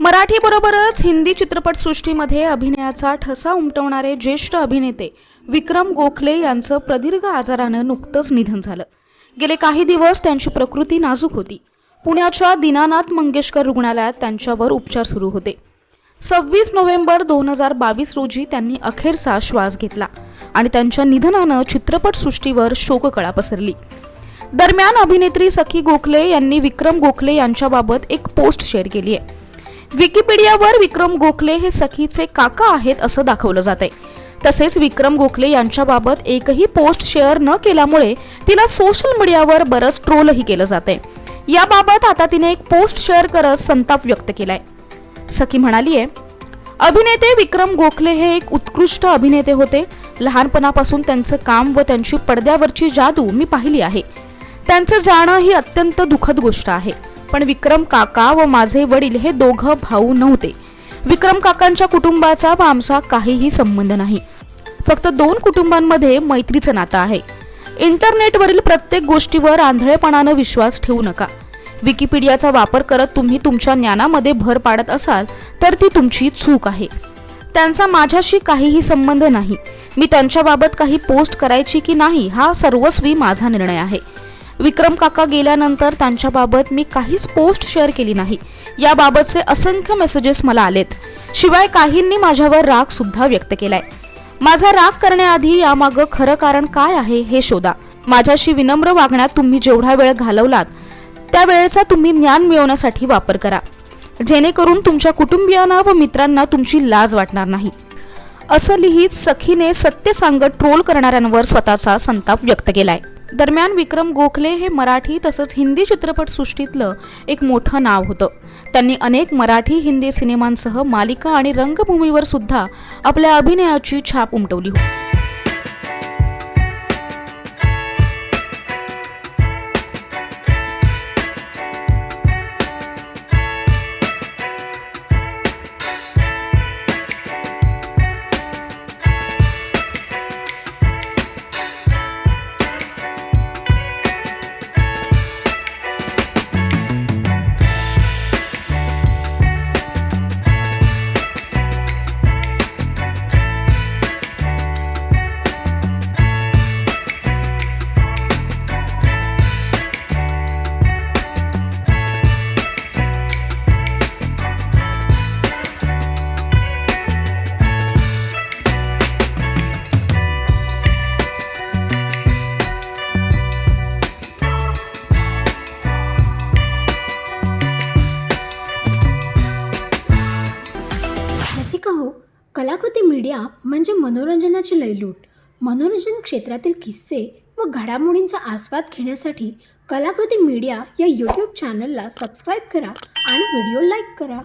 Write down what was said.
मराठीबरोबरच हिंदी चित्रपटसृष्टीमध्ये अभिनयाचा ठसा उमटवणारे ज्येष्ठ अभिनेते विक्रम गोखले यांचं प्रदीर्घ आजारानं नुकतंच निधन झालं। गेले काही दिवस त्यांची प्रकृती नाजूक होती। पुण्याच्या दीनानाथ मंगेशकर रुग्णालयात त्यांच्यावर उपचार सुरू होते। 26 नोव्हेंबर 2022 रोजी त्यांनी अखेरचा श्वास घेतला आणि त्यांच्या निधनानं चित्रपटसृष्टीवर शोककळा पसरली। दरम्यान अभिनेत्री सखी गोखले यांनी विक्रम गोखले यांच्याबाबत एक पोस्ट शेअर केली आहे। विकिपीडियावर विक्रम गोखले हे सखीचे काका आहेत असं दाखवलं जातंय। तसेच विक्रम गोखले यांच्याबाबत एकही पोस्ट शेअर न केल्यामुळे तिला सोशल मीडियावर बरंच ट्रोलही केलं जातंय। याबाबत आता तिने एक पोस्ट शेअर करत संताप व्यक्त केलाय। सखी म्हणालीये, अभिनेते विक्रम गोखले हे एक उत्कृष्ट अभिनेते होते। लहानपणापासून त्यांचं काम व त्यांची पडद्यावरची जादू मी पाहिली आहे। त्यांचं जाणं ही अत्यंत दुःखद गोष्ट आहे। पण विक्रम काका व माझे वडील हे दोघं भाऊ नव्हते। विक्रम काकांच्या कुटुंबाचा व आमचा काहीही संबंध नाही। फक्त दोन कुटुंबांमध्ये मैत्रीचं नातं आहे। इंटरनेटवरील प्रत्येक गोष्टीवर आंधळेपणानं विश्वास ठेवू नका। विकिपीडियाचा वापर करत तुम्ही तुमच्या ज्ञानामध्ये भर पाडत असाल तर ती तुमची चूक आहे। त्यांचा माझ्याशी काहीही संबंध नाही। मी त्यांच्याबाबत काही पोस्ट करायची की नाही हा सर्वस्वी माझा निर्णय आहे। विक्रम काका गेल्यानंतर त्यांच्याबाबत मी काहीच पोस्ट शेअर केली नाही। याबाबतचे असंख्य मेसेजेस मला आलेत। शिवाय काहींनी माझ्यावर राग सुद्धा व्यक्त केलाय। माझा राग करण्याआधी यामागं खरं कारण काय आहे हे शोधा। माझ्याशी विनम्र वागण्यात तुम्ही जेवढा वेळ घालवलात त्या वेळेचा तुम्ही ज्ञान मिळवण्यासाठी वापर करा, जेणेकरून तुमच्या कुटुंबियांना व मित्रांना तुमची लाज वाटणार नाही, असं लिहित सखीने सत्य सांगत ट्रोल करणाऱ्यांवर स्वतःचा संताप व्यक्त केलाय। दरम्यान विक्रम गोखले हे मराठी तसंच हिंदी चित्रपटसृष्टीतलं एक मोठं नाव होतं। त्यांनी अनेक मराठी हिंदी सिनेमांसह मालिका आणि रंगभूमीवर सुद्धा आपल्या अभिनयाची छाप उमटवली होती। रसिका हो, कलाकृती मीडिया म्हणजे मनोरंजनाची लयलूट। मनोरंजन क्षेत्रातील किस्से व घडामोडींचा आस्वाद घेण्यासाठी कलाकृती मीडिया या यूट्यूब चॅनलला सबस्क्राईब करा आणि व्हिडिओ लाईक करा।